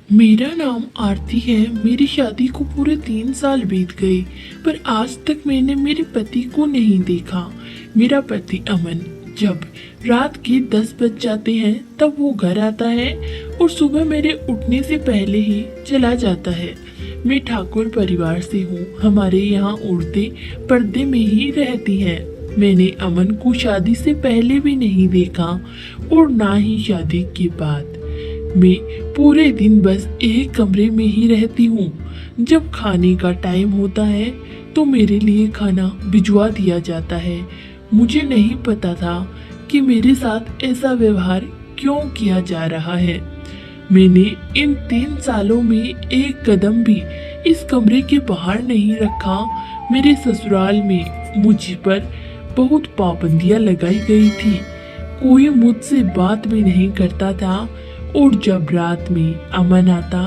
मेरा नाम आरती है। मेरी शादी को पूरे 3 साल बीत गए, पर आज तक मैंने मेरे पति को नहीं देखा। मेरा पति अमन जब रात के 10 बज जाते हैं तब वो घर आता है और सुबह मेरे उठने से पहले ही चला जाता है। मैं ठाकुर परिवार से हूँ। हमारे यहाँ औरतें पर्दे में ही रहती हैं। मैंने अमन को शादी से पहले भी नहीं देखा और ना ही शादी के बाद। मैं पूरे दिन बस एक कमरे में ही रहती हूँ। जब खाने का टाइम होता है तो मेरे लिए खाना भिजवा दिया जाता है। मुझे नहीं पता था कि मेरे साथ ऐसा व्यवहार क्यों किया जा रहा है। मैंने इन 3 सालों में एक कदम भी इस कमरे के बाहर नहीं रखा। मेरे ससुराल में मुझ पर बहुत पाबंदियां लगाई गई थी। कोई मुझसे बात भी नहीं करता था और जब रात में अमन आता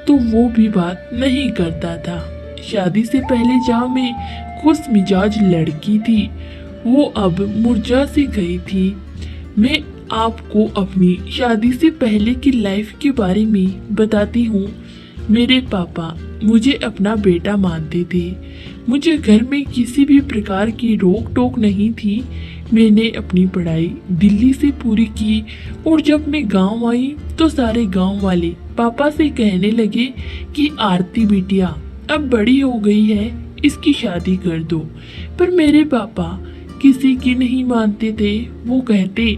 तो वो भी बात नहीं करता था। शादी से पहले जहाँ मैं खुश मिजाज लड़की थी, वो अब मुरझा सी गई थी। मैं आपको अपनी शादी से पहले की लाइफ के बारे में बताती हूँ। मेरे पापा मुझे अपना बेटा मानते थे। मुझे घर में किसी भी प्रकार की रोक टोक नहीं थी। मैंने अपनी पढ़ाई दिल्ली से पूरी की और जब मैं गांव आई तो सारे गांव वाले पापा से कहने लगे कि आरती बिटिया अब बड़ी हो गई है, इसकी शादी कर दो। पर मेरे पापा किसी की नहीं मानते थे। वो कहते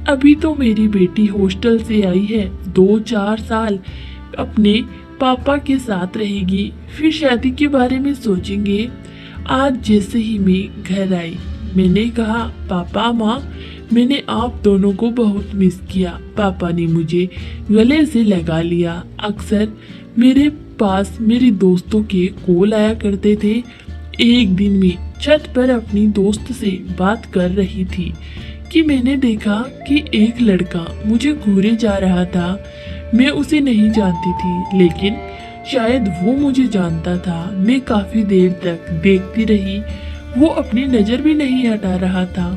अभी तो मेरी बेटी हॉस्टल से आई है, 2-4 साल अपने पापा के साथ रहेगी, फिर शादी के बारे में सोचेंगे। आज जैसे ही मैं घर आई मैंने कहा पापा माँ, मैंने आप दोनों को बहुत मिस किया। पापा ने मुझे गले से लगा लिया। अक्सर मेरे पास मेरे दोस्तों के कॉल आया करते थे। एक दिन मैं छत पर अपनी दोस्त से बात कर रही थी कि मैंने देखा कि एक लड़का मुझे घूरे जा रहा था। मैं उसे नहीं जानती थी, लेकिन शायद वो मुझे जानता था। मैं काफी देर तक देखती रही, वो अपनी नजर भी नहीं हटा रहा था।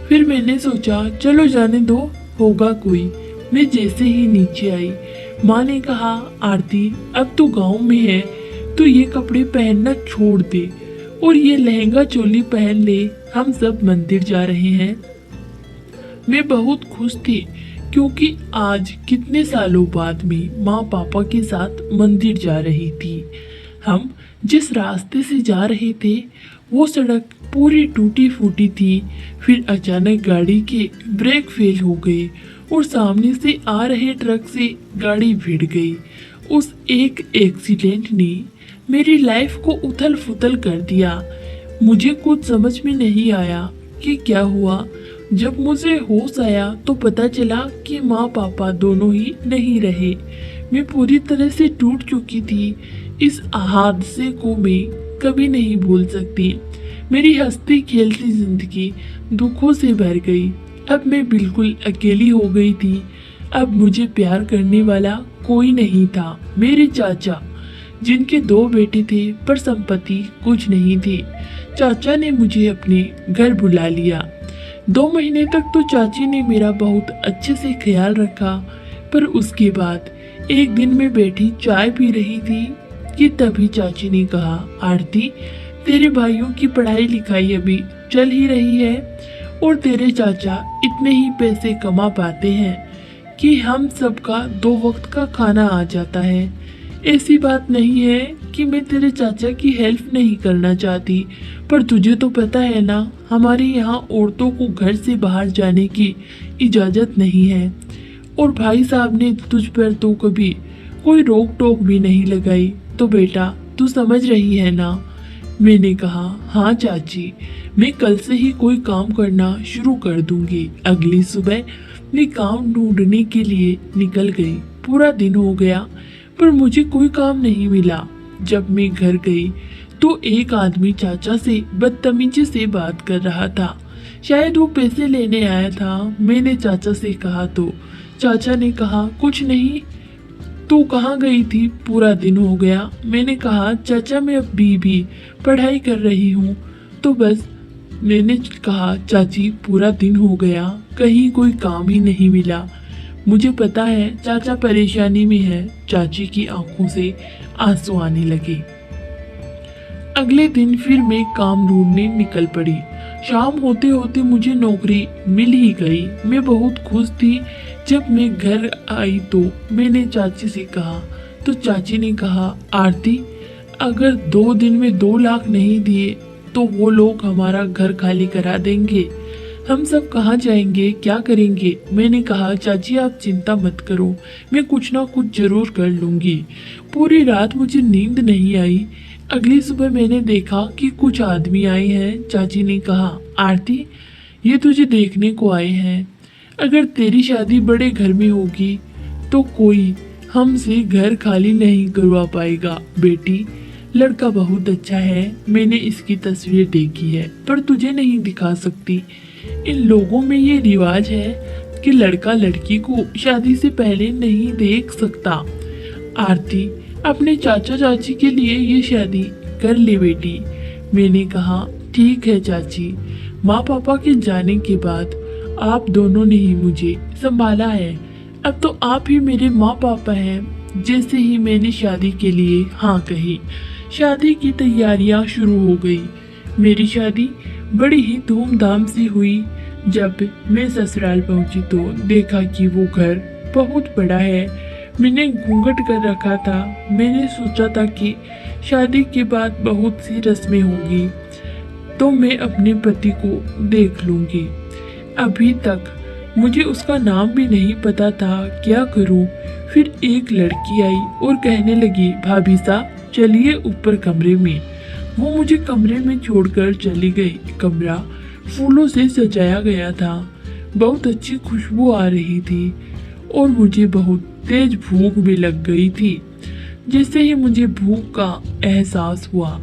फिर मैंने सोचा चलो जाने दो, होगा कोई। मैं जैसे ही नीचे आई, माँ ने कहा आरती अब तू गांव में है तो ये कपड़े पहनना छोड़ दे और ये लहंगा चोली पहन ले, हम सब मंदिर जा रहे हैं। मैं बहुत खुश थी क्योंकि आज कितने सालों बाद में माँ पापा के साथ मंदिर जा रही थी। हम जिस रास्ते से जा रहे थे वो सड़क पूरी टूटी फूटी थी। फिर अचानक गाड़ी के ब्रेक फेल हो गए और सामने से आ रहे ट्रक से गाड़ी भिड़ गई। उस एक एक्सीडेंट ने मेरी लाइफ को उथल फुथल कर दिया। मुझे कुछ समझ में नहीं आया कि क्या हुआ। जब मुझे होश आया तो पता चला कि माँ पापा दोनों ही नहीं रहे। मैं पूरी तरह से टूट चुकी थी। इस हादसे को मैं कभी नहीं भूल सकती। मेरी हंसती खेलती जिंदगी दुखों से भर गई। अब मैं बिल्कुल अकेली हो गई थी। अब मुझे प्यार करने वाला कोई नहीं था। मेरे चाचा जिनके 2 बेटे थे पर संपत्ति कुछ नहीं थी, चाचा ने मुझे अपने घर बुला लिया। 2 महीने तक तो चाची ने मेरा बहुत अच्छे से ख्याल रखा। पर उसके बाद एक दिन मैं बैठी चाय पी रही थी कि तभी चाची ने कहा आरती तेरे भाइयों की पढ़ाई लिखाई अभी चल ही रही है और तेरे चाचा इतने ही पैसे कमा पाते हैं कि हम सबका 2 वक्त का खाना आ जाता है। ऐसी बात नहीं है कि मैं तेरे चाचा की हेल्प नहीं करना चाहती, पर तुझे तो पता है ना हमारे यहाँ औरतों को घर से बाहर जाने की इजाज़त नहीं है और भाई साहब ने तुझ पर तो कभी कोई रोक टोक भी नहीं लगाई। तो बेटा तू समझ रही है ना। मैंने कहा हाँ चाची, मैं कल से ही कोई काम करना शुरू कर दूंगी। अगली सुबह मैं काम ढूंढने के लिए निकल गई। पूरा दिन हो गया पर मुझे कोई काम नहीं मिला। जब मैं घर गई तो एक आदमी चाचा से बदतमीजी से बात कर रहा था। शायद वो पैसे लेने आया था। मैंने चाचा से कहा तो चाचा ने कहा कुछ नहीं, तू कहाँ गई थी, पूरा दिन हो गया। मैंने कहा चाचा मैं अब भी पढ़ाई कर रही हूँ। तो बस मैंने कहा चाची पूरा दिन हो गया, कहीं कोई काम ही नहीं मिला। मुझे पता है चाचा परेशानी में है। चाची की आंखों से आंसू आने लगे। अगले दिन फिर मैं काम ढूंढने निकल पड़ी। शाम होते होते मुझे नौकरी मिल ही गई। मैं बहुत खुश थी। जब मैं घर आई तो मैंने चाची से कहा, तो चाची ने कहा, आरती, अगर 2 दिन में 2 लाख नहीं दिए तो वो लोग हमारा घर खाली करा देंगे। हम सब कहाँ जाएंगे, क्या करेंगे? मैंने कहा, चाची आप चिंता मत करो, मैं कुछ ना कुछ जरूर कर लूंगी। पूरी रात मुझे नींद नहीं आई। अगली सुबह मैंने देखा कि कुछ आदमी आए हैं। चाची ने कहा, आरती, ये तुझे देखने को आए हैं। अगर तेरी शादी बड़े घर में होगी तो कोई हमसे घर खाली नहीं करवा पाएगा। बेटी, लड़का बहुत अच्छा है। मैंने इसकी तस्वीर देखी है पर तुझे नहीं दिखा सकती। इन लोगों में ये रिवाज है कि लड़का लड़की को शादी से पहले नहीं देख सकता। आरती, अपने चाचा चाची के लिए ये शादी कर ले बेटी। मैंने कहा, ठीक है चाची। माँ पापा के जाने के बाद आप दोनों ने ही मुझे संभाला है। अब तो आप ही मेरे माँ पापा हैं। जैसे ही मैंने शादी के लिए हाँ कही, शादी की तैयारियां शुरू हो गई। मेरी शादी बड़ी ही धूमधाम से हुई। जब मैं ससुराल पहुंची तो देखा कि वो घर बहुत बड़ा है। मैंने घूंघट कर रखा था। मैंने सोचा था कि शादी के बाद बहुत सी रस्में होंगी तो मैं अपने पति को देख लूंगी। अभी तक मुझे उसका नाम भी नहीं पता था, क्या करूं? फिर एक लड़की आई और कहने लगी, भाभी साहब चलिए ऊपर कमरे में। वो मुझे कमरे में छोड़कर चली गई। कमरा फूलों से सजाया गया था। बहुत अच्छी खुशबू आ रही थी और मुझे बहुत तेज भूख भी लग गई थी। जैसे ही मुझे भूख का एहसास हुआ,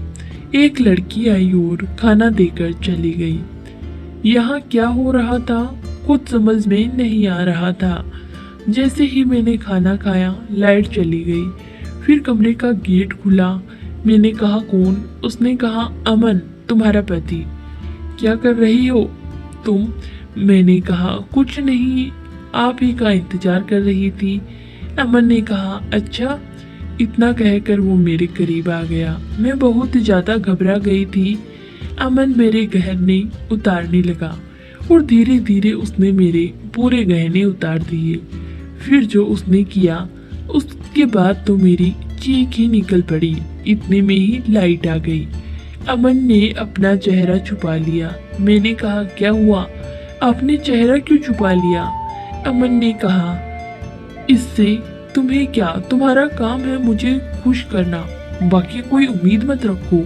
एक लड़की आई और खाना देकर चली गई। यहाँ क्या हो रहा था कुछ समझ में नहीं आ रहा था। जैसे ही मैंने खाना खाया, लाइट चली गई। फिर कमरे का गेट खुला। मैंने कहा, कौन? उसने कहा, अमन, तुम्हारा पति। क्या कर रही हो तुम? मैंने कहा, कुछ नहीं, आप ही का इंतजार कर रही थी। अमन ने कहा, अच्छा। इतना कहकर वो मेरे करीब आ गया। मैं बहुत ज्यादा घबरा गई थी। अमन मेरे गहने उतारने लगा और धीरे धीरे उसने मेरे पूरे गहने उतार दिए। फिर जो उसने किया उसके बाद तो मेरी चीख ही निकल पड़ी। इतने में ही लाइट आ गई। अमन ने अपना चेहरा छुपा लिया। मैंने कहा, क्या हुआ? आपने चेहरा क्यों छुपा लिया? अमन ने कहा, इससे तुम्हें क्या, तुम्हारा काम है मुझे खुश करना, बाकी कोई उम्मीद मत रखो।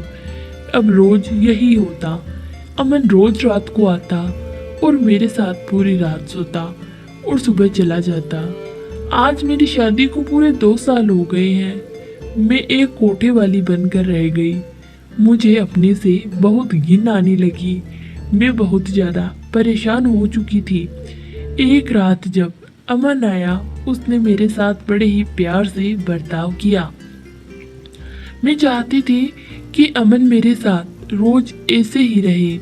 अब रोज यही होता। अमन रोज रात को आता और मेरे साथ पूरी रात सोता और सुबह चला जाता। आज मेरी शादी को पूरे 2 साल हो गए हैं। मैं एक कोठे वाली बनकर रह गई। मुझे अपने से बहुत घिन आने लगी। मैं बहुत ज्यादा परेशान हो चुकी थी। एक रात जब अमन आया, उसने मेरे साथ बड़े ही प्यार से बर्ताव किया। मैं चाहती थी कि अमन मेरे साथ रोज ऐसे ही रहे।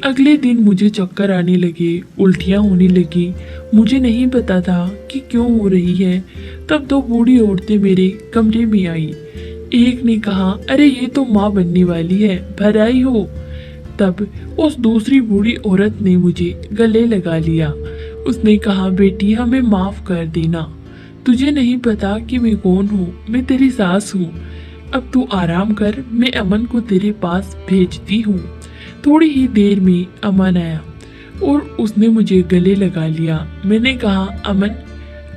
अगले दिन मुझे चक्कर आने लगे, उल्टियां होने लगी। मुझे नहीं पता था कि क्यों हो रही है। तब 2 बूढ़ी औरतें मेरे कमरे में आई। एक ने कहा, अरे ये तो माँ बनने वाली है, भर आई हो। तब उस दूसरी बूढ़ी औरत ने मुझे गले लगा लिया। उसने कहा, बेटी हमें माफ कर देना, तुझे नहीं पता कि मैं कौन हूँ, मैं तेरी सास हूँ। अब तू आराम कर, मैं अमन को तेरे पास भेजती हूँ। थोड़ी ही देर में अमन आया और उसने मुझे गले लगा लिया। मैंने कहा, अमन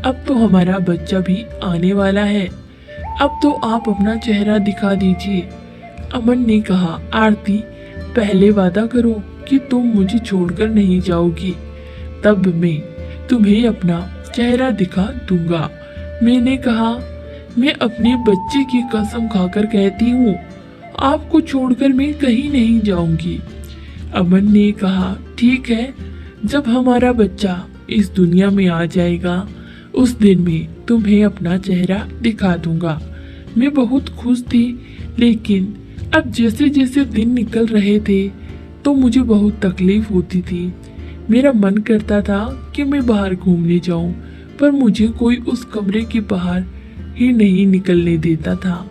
अब तो हमारा बच्चा भी आने वाला है, अब तो आप अपना चेहरा दिखा दीजिए। अमन ने कहा, आरती पहले वादा करो कि तुम मुझे छोड़कर नहीं जाओगी, तब मैं तुम्हें अपना चेहरा दिखा दूंगा। मैंने कहा, मैं अपने बच्चे की कसम खाकर कहती हूँ, आपको छोड़कर मैं कहीं नहीं जाऊंगी। अमन ने कहा, ठीक है, जब हमारा बच्चा इस दुनिया में आ जाएगा उस दिन में तुम्हें अपना चेहरा दिखा दूंगा। मैं बहुत खुश थी, लेकिन अब जैसे जैसे दिन निकल रहे थे तो मुझे बहुत तकलीफ होती थी। मेरा मन करता था कि मैं बाहर घूमने जाऊं, पर मुझे कोई उस कमरे के बाहर ही नहीं निकलने देता था।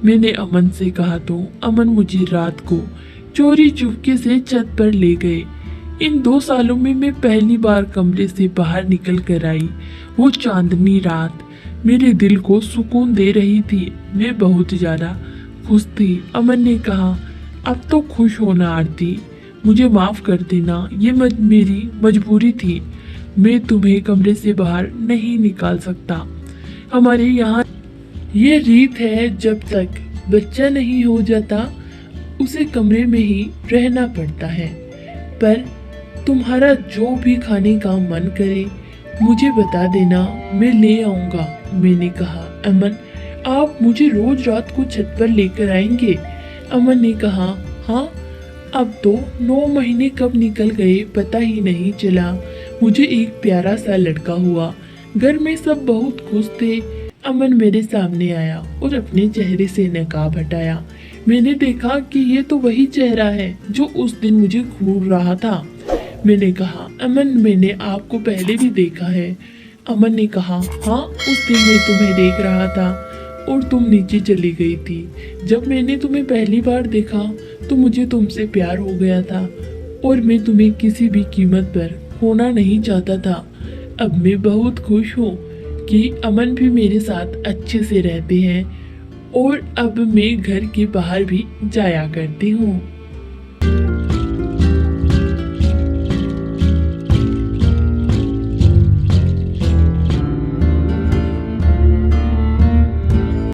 मैंने अमन से कहा तो अमन मुझे रात को चोरी चुपके से छत पर ले गए। इन 2 सालों में मैं पहली बार कमरे से बाहर निकल कर आई। वो चांदनी रात मेरे दिल को सुकून दे रही थी। मैं बहुत ज्यादा खुश थी। अमन ने कहा, अब तो खुश होना आरती, मुझे माफ कर देना, ये मेरी मजबूरी थी। मैं तुम्हें कमरे से बाहर नहीं निकाल सकता। हमारे यहाँ ये रीत है, जब तक बच्चा नहीं हो जाता उसे कमरे में ही रहना पड़ता है। पर तुम्हारा जो भी खाने का मन करे मुझे बता देना, मैं ले आऊंगा। मैंने कहा, अमन आप मुझे रोज रात को छत पर लेकर आएंगे? अमन ने कहा, हाँ, अब तो 9 महीने कब निकल गए पता ही नहीं चला। मुझे एक प्यारा सा लड़का हुआ। घर में सब बहुत खुश थे। अमन मेरे सामने आया और अपने चेहरे से नकाब हटाया। मैंने देखा कि ये तो वही चेहरा है जो उस दिन मुझे घूर रहा था। मैंने कहा, अमन मैंने आपको पहले भी देखा है। अमन ने कहा, हाँ, उस दिन मैं तुम्हें देख रहा था और तुम नीचे चली गई थी। जब मैंने तुम्हें पहली बार देखा तो मुझे तुमसे प्यार हो गया था और मैं तुम्हें किसी भी कीमत पर खोना नहीं चाहता था। अब मैं बहुत खुश हूँ कि अमन भी मेरे साथ अच्छे से रहते हैं और अब मैं घर के बाहर भी जाया करती हूँ।